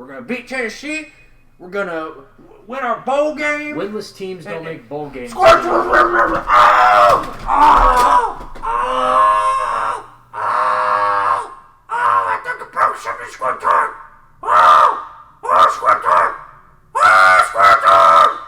We're going to beat Tennessee. We're going to win our bowl game. Winless teams don't make bowl games. Squidtard! I think it broke something, Squidtard! Squidtard! Squidtard!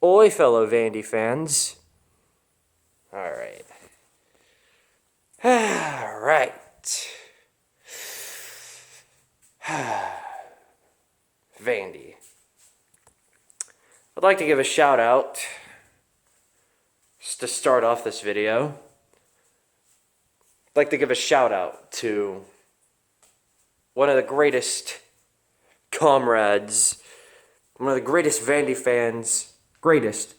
Oi, fellow Vandy fans. Alright. Vandy. I'd like to give a shout out just to start off this video. I'd like to give a shout out to one of the greatest comrades, one of the greatest Vandy fans, greatest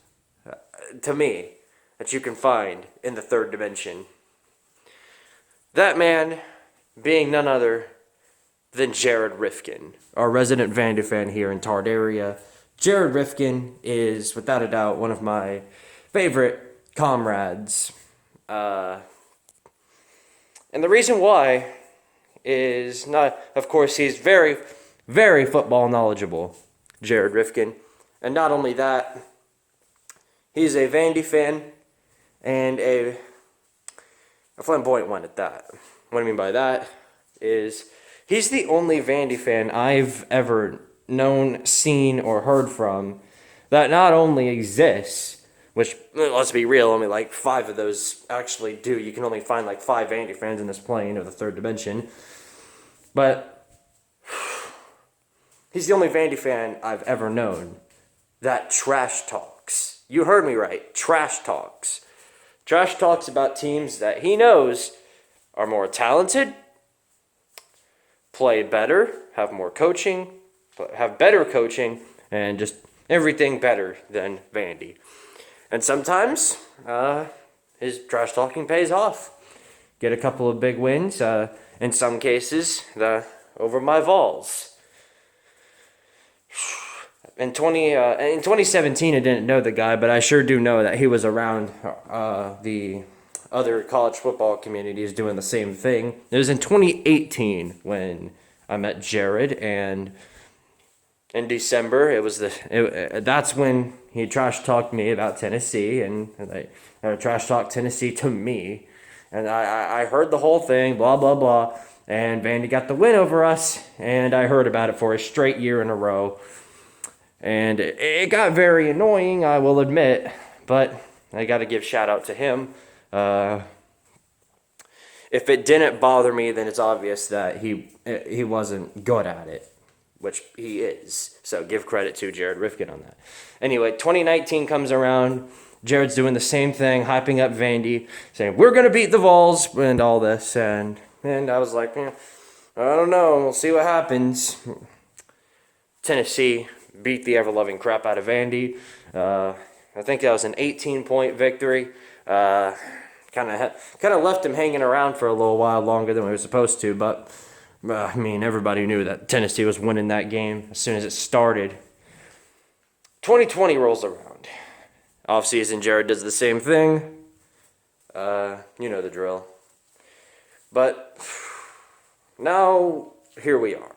to me, that you can find in the third dimension. That man being none other than Jared Rifkin, our resident Vandy fan here in Tard area. Jared Rifkin is, without a doubt, one of my favorite comrades. And the reason why is not, of course, he's very, very football knowledgeable, Jared Rifkin. And not only that, he's a Vandy fan and a flamboyant one at that. What I mean by that is he's the only Vandy fan I've ever known, seen, or heard from that not only exists, which, let's be real, only like 5 of those actually do. You can only find like 5 Vandy fans in this plane of the third dimension. But he's the only Vandy fan I've ever known that trash talks. You heard me right. Trash talks. Trash talks about teams that he knows are more talented, play better, have more coaching, have better coaching, and just everything better than Vandy. And sometimes his trash talking pays off. Get a couple of big wins. In some cases, over my Vols. In 2017, I didn't know the guy, but I sure do know that he was around the other college football communities doing the same thing. It was in 2018 when I met Jared, and in December, that's when he trash talked me about Tennessee, and trash talked Tennessee to me, and I heard the whole thing, blah blah blah, and Vandy got the win over us, and I heard about it for a straight year in a row. And it got very annoying, I will admit, but I got to give shout out to him. If it didn't bother me, then it's obvious that he wasn't good at it, which he is. So give credit to Jared Rifkin on that. Anyway, 2019 comes around. Jared's doing the same thing, hyping up Vandy, saying, we're going to beat the Vols and all this. And I was like, I don't know. We'll see what happens. Tennessee beat the ever-loving crap out of Vandy. I think that was an 18-point victory. Kind of left him hanging around for a little while longer than we were supposed to, but I mean, everybody knew that Tennessee was winning that game as soon as it started. 2020 rolls around. Off-season, Jared does the same thing. You know the drill. But now, here we are.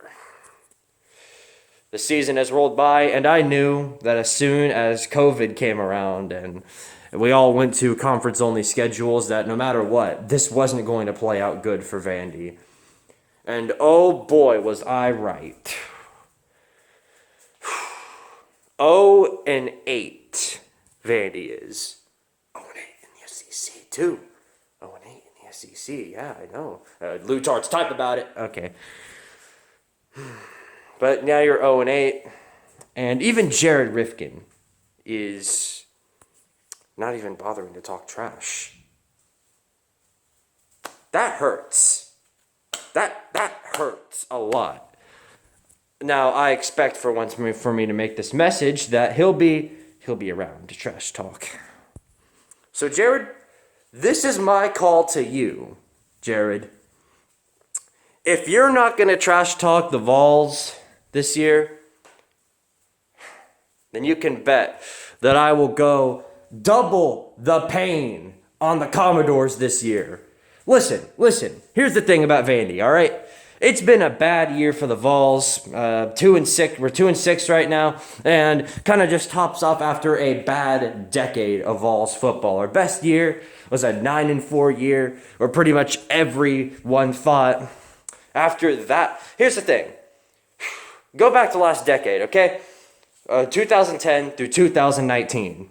The season has rolled by, and I knew that as soon as COVID came around and we all went to conference-only schedules, that no matter what, this wasn't going to play out good for Vandy. And oh boy, was I right. 0-8, Vandy is. 0-8 in the SEC, too. 0-8 in the SEC, yeah, I know. Lou Tart's type about it. Okay. But now you're 0-8, and even Jared Rifkin is not even bothering to talk trash. That hurts. That hurts a lot. Now I expect for me to make this message that he'll be around to trash talk. So Jared, this is my call to you, Jared. if you're not going to trash talk the Vols this year, then you can bet that I will go double the pain on the Commodores this year. Listen. Here's the thing about Vandy, all right? It's been a bad year for the Vols. 2-6. We're 2-6 right now, and kind of just tops off after a bad decade of Vols football. Our best year was a 9-4 year, where pretty much everyone thought. After that, here's the thing. Go back to last decade, okay? 2010 through 2019.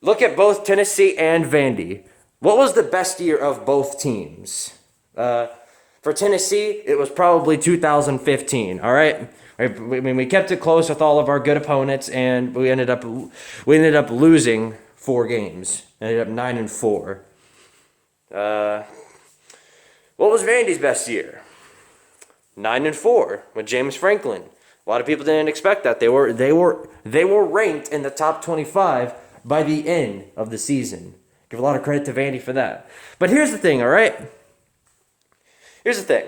Look at both Tennessee and Vandy. What was the best year of both teams? For Tennessee, it was probably 2015, all right? We kept it close with all of our good opponents, and we ended up losing 4 games. Ended up 9-4. What was Vandy's best year? 9-4 with James Franklin. A lot of people didn't expect that. They were ranked in the top 25 by the end of the season. Give a lot of credit to Vandy for that. But here's the thing, all right? Here's the thing.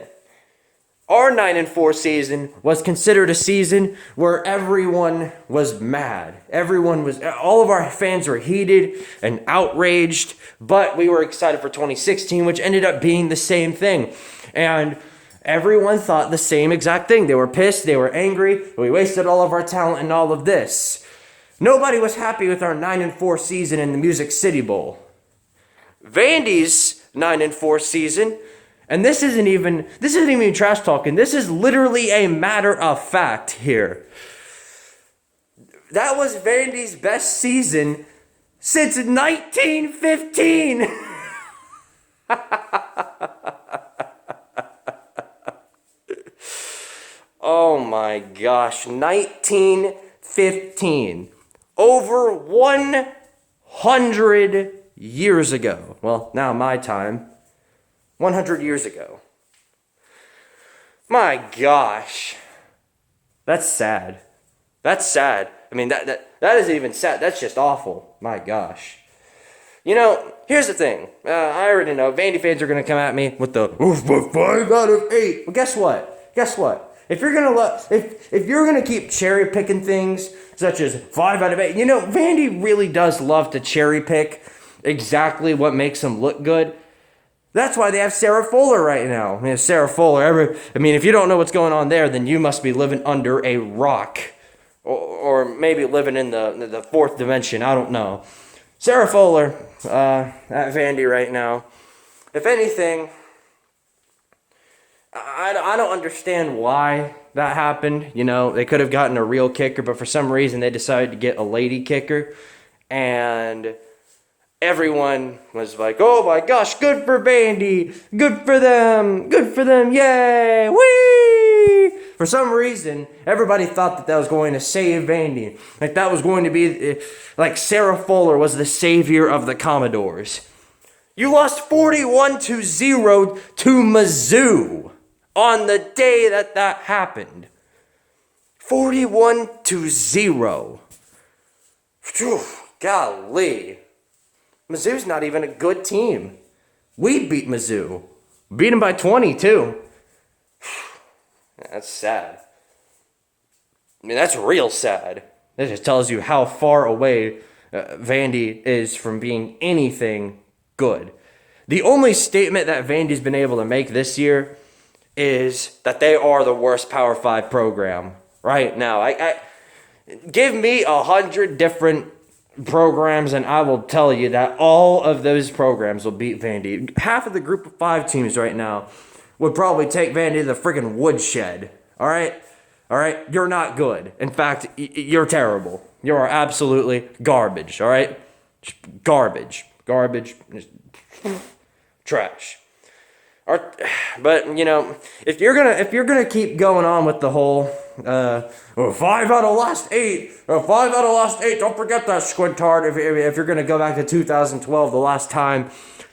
Our 9-4 season was considered a season where everyone was mad. All of our fans were heated and outraged, but we were excited for 2016, which ended up being the same thing. And everyone thought the same exact thing. They were pissed, they were angry, we wasted all of our talent and all of this. Nobody was happy with our 9-4 season in the Music City Bowl. Vandy's 9-4 season, and this isn't even trash talking. This is literally a matter of fact here. That was Vandy's best season since 1915. Oh my gosh, 1915. Over 100 years ago. Well, now my time. 100 years ago. My gosh. That's sad. That's sad. I mean, that isn't even sad. That's just awful. My gosh. You know, here's the thing. I already know Vandy fans are going to come at me with the 5 out of 8. Well, guess what? If you're gonna keep cherry picking things such as 5 out of 8, you know, Vandy really does love to cherry pick exactly what makes them look good. That's why they have Sarah Fuller right now. I mean, Sarah Fuller. If you don't know what's going on there, then you must be living under a rock, or maybe living in the 4th dimension. I don't know. Sarah Fuller at Vandy right now. If anything, I don't understand why that happened. You know, they could have gotten a real kicker, but for some reason they decided to get a lady kicker. And everyone was like, oh my gosh, good for Vandy. Good for them, yay, whee! For some reason, everybody thought that was going to save Vandy. Like that was going to be, like Sarah Fuller was the savior of the Commodores. You lost 41-0 to Mizzou on the day that happened. 41-0. Phew, golly. Mizzou's not even a good team. We beat Mizzou. Beat them by 20, too. That's sad. I mean, that's real sad. That just tells you how far away Vandy is from being anything good. The only statement that Vandy's been able to make this year is that they are the worst Power 5 program right now. I give me 100 different programs and I will tell you that all of those programs will beat Vandy. Half of the group of 5 teams right now would probably take Vandy to the freaking woodshed. All right? You're not good. In fact, you're terrible. You are absolutely garbage. All right? Just garbage. Trash. But you know, if you're gonna keep going on with the whole 5 out of last 8, 5 out of last 8, don't forget that, Squidtard. If you're gonna go back to 2012, the last time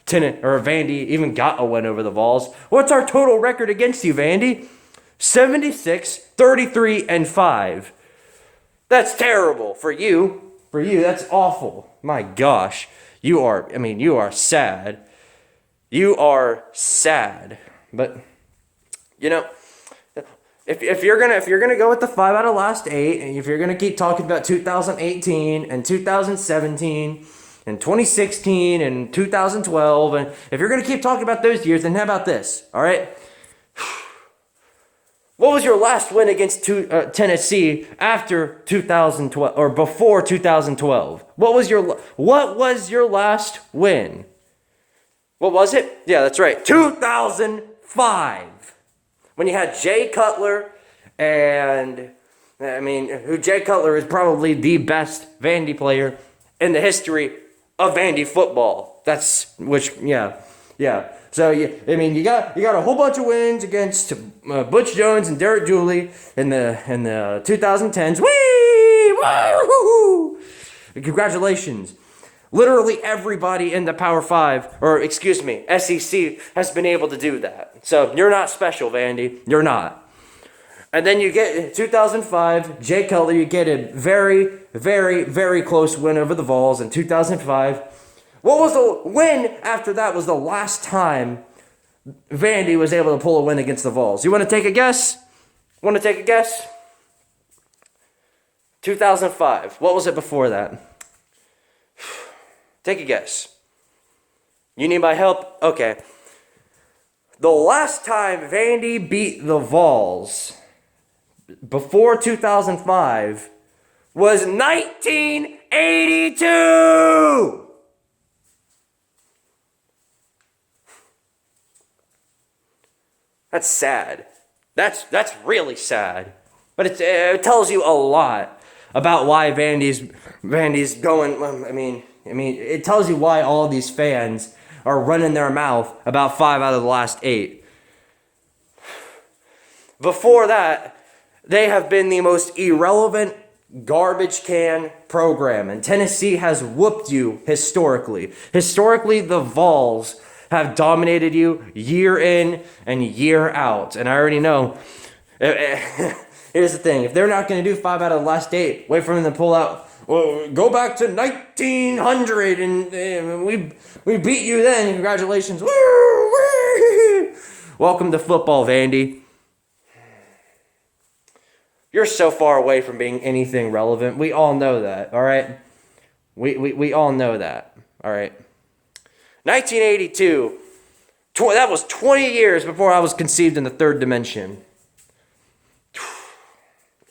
Vandy even got a win over the Vols, what's our total record against you, Vandy? 76-33-5. That's terrible for you. That's awful. My gosh, you are sad. You are sad. But You know, if you're gonna go with the 5 out of last 8, and if you're gonna keep talking about 2018 and 2017 and 2016 and 2012, and if you're gonna keep talking about those years, then how about this? All right. What was your last win against Tennessee after 2012 or before 2012? What was your last win? What was it? Yeah, that's right. 2005. When you had Jay Cutler, and Jay Cutler is probably the best Vandy player in the history of Vandy football. Yeah. So you got a whole bunch of wins against Butch Jones and Derek Dooley in the 2010s. Woo! Congratulations. Literally everybody in the Power 5, or excuse me, SEC has been able to do that. So you're not special, Vandy. You're not. And then you get 2005, Jay Cutler, you get a very, very, very close win over the Vols in 2005. What was the win after that was the last time Vandy was able to pull a win against the Vols? You want to take a guess? 2005. What was it before that? Take a guess. You need my help? Okay. The last time Vandy beat the Vols before 2005 was 1982! That's sad. That's really sad. But it tells you a lot about why Vandy's going. It tells you why all these fans are running their mouth about 5 out of the last 8. Before that, they have been the most irrelevant garbage can program, and Tennessee has whooped you historically. Historically, the Vols have dominated you year in and year out, and I already know. Here's the thing: if they're not going to do 5 out of the last 8, wait for them to pull out. Well, go back to 1900 and we beat you then. Congratulations. Woo! Welcome to football, Vandy. You're so far away from being anything relevant. We all know that, all right? We all know that, all right? 1982, that was 20 years before I was conceived in the third dimension.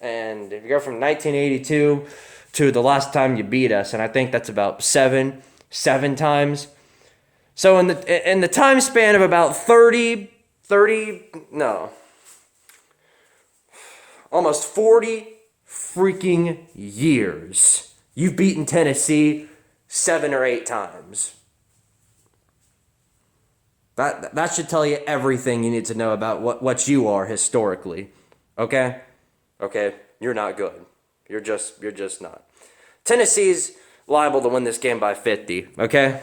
And if you go from 1982 to the last time you beat us, and I think that's about seven times. So in the time span of about almost 40 freaking years, you've beaten Tennessee 7 or 8 times. That should tell you everything you need to know about what you are historically. Okay? Okay, you're not good. You're just not. Tennessee's liable to win this game by 50, okay?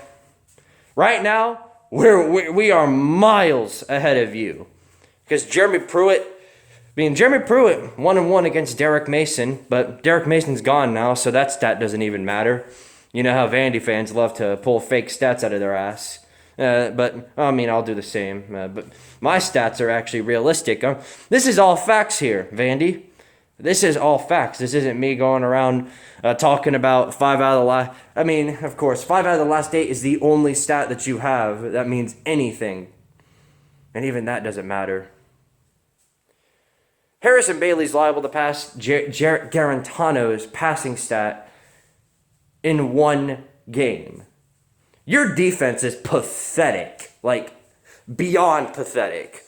Right now, we are miles ahead of you. Because Jeremy Pruitt 1-1 against Derek Mason, but Derek Mason's gone now, so that stat doesn't even matter. You know how Vandy fans love to pull fake stats out of their ass. But I'll do the same. But my stats are actually realistic. This is all facts here, Vandy. This is all facts. This isn't me going around talking about 5 out of the last... of course, 5 out of the last 8 is the only stat that you have that means anything. And even that doesn't matter. Harrison Bailey's liable to pass Garantano's passing stat in one game. Your defense is pathetic. Like, beyond pathetic.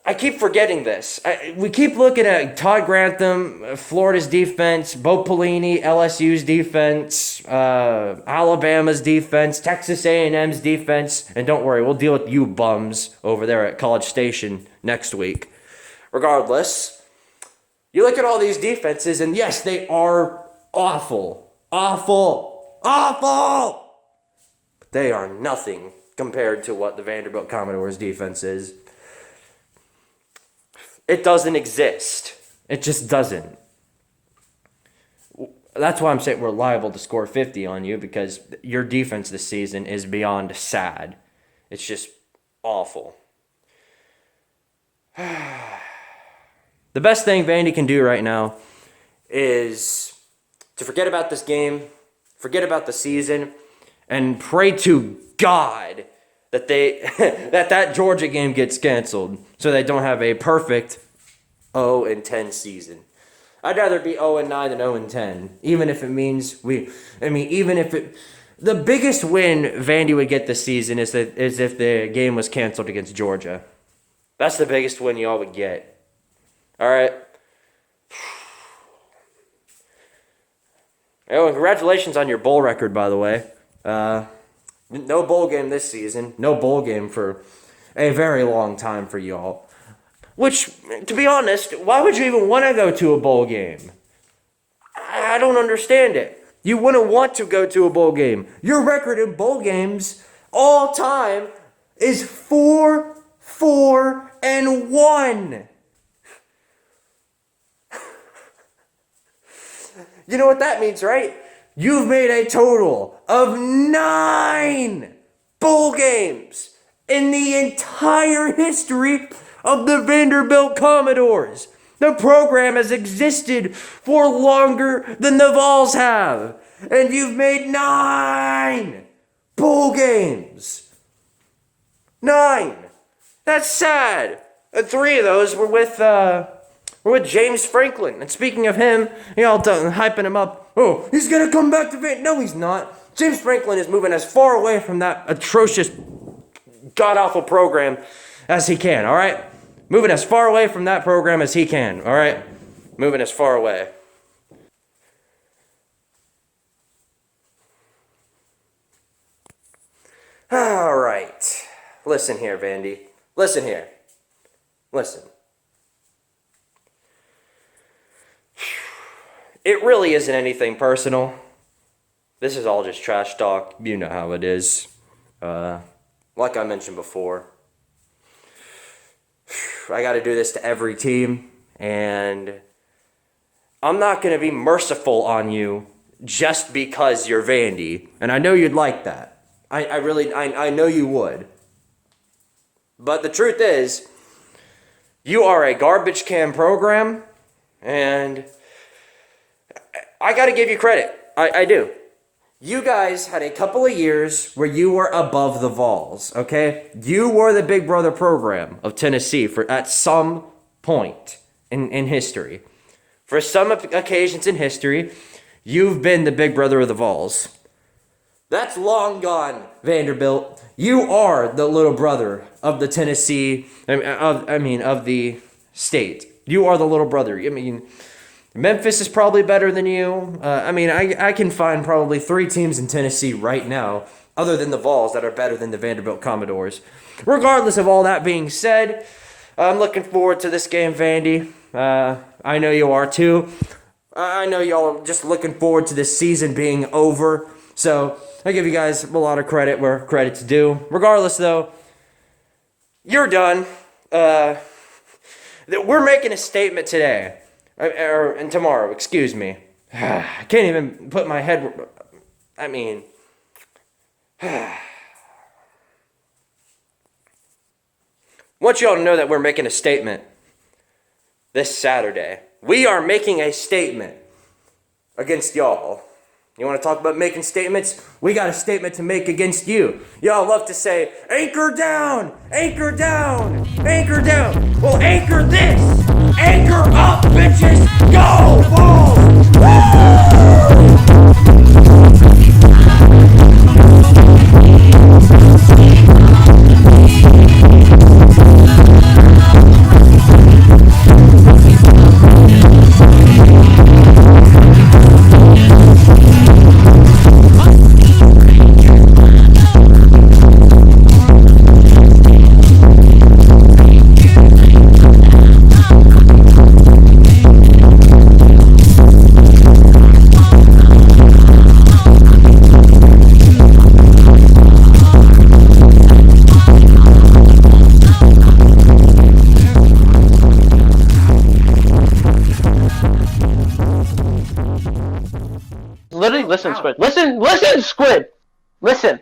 I keep forgetting this. We keep looking at Todd Grantham, Florida's defense, Bo Pelini, LSU's defense, Alabama's defense, Texas A&M's defense, and don't worry, we'll deal with you bums over there at College Station next week. Regardless, you look at all these defenses, and yes, they are awful. Awful. Awful! But they are nothing compared to what the Vanderbilt Commodores defense is. It doesn't exist. It just doesn't. That's why I'm saying we're liable to score 50 on you, because your defense this season is beyond sad. It's just awful. The best thing Vandy can do right now is to forget about this game, forget about the season, and pray to God that that Georgia game gets canceled so they don't have a perfect 0-10 season. I'd rather be 0-9 than 0-10, even if it means the biggest win Vandy would get this season is if the game was canceled against Georgia. That's the biggest win y'all would get. All right. Oh, and congratulations on your bowl record, by the way. No bowl game this season. No bowl game for a very long time for y'all. Which, to be honest, why would you even want to go to a bowl game? I don't understand it. You wouldn't want to go to a bowl game. Your record in bowl games all time is 4-4-1. You know what that means, right? You've made a total of 9 bowl games in the entire history of the Vanderbilt Commodores. The program has existed for longer than the Vols have. And you've made 9 bowl games. 9. That's sad. 3 of those were with James Franklin. And speaking of him, hyping him up. Oh, he's going to come back to Vandy. No, he's not. James Franklin is moving as far away from that atrocious, god-awful program as he can, all right? Moving as far away from that program as he can, all right? Moving as far away. All right. Listen here, Vandy. Listen here. Listen. It really isn't anything personal. This is all just trash talk. You know how it is. Like I mentioned before, I got to do this to every team, and I'm not going to be merciful on you just because you're Vandy, and I know you'd like that. I know you would. But the truth is, you are a garbage can program, and I got to give you credit. I do. You guys had a couple of years where you were above the Vols, okay? You were the big brother program of Tennessee at some point in history. For some occasions in history, you've been the big brother of the Vols. That's long gone, Vanderbilt. You are the little brother of the Tennessee, of the state. You are the little brother. Memphis is probably better than you. I can find probably 3 teams in Tennessee right now, other than the Vols, that are better than the Vanderbilt Commodores. Regardless of all that being said, I'm looking forward to this game, Vandy. I know you are too. I know y'all are just looking forward to this season being over. So I give you guys a lot of credit where credit's due. Regardless, though, you're done. We're making a statement today. And tomorrow, excuse me. I can't even put my head... want y'all to know that we're making a statement this Saturday. We are making a statement against y'all. You want to talk about making statements? We got a statement to make against you. Y'all love to say, anchor down, anchor down, anchor down. Well, anchor this. Anchor up, bitches. Go, Bulls. Literally, listen, Squid. Listen, Squid. Listen.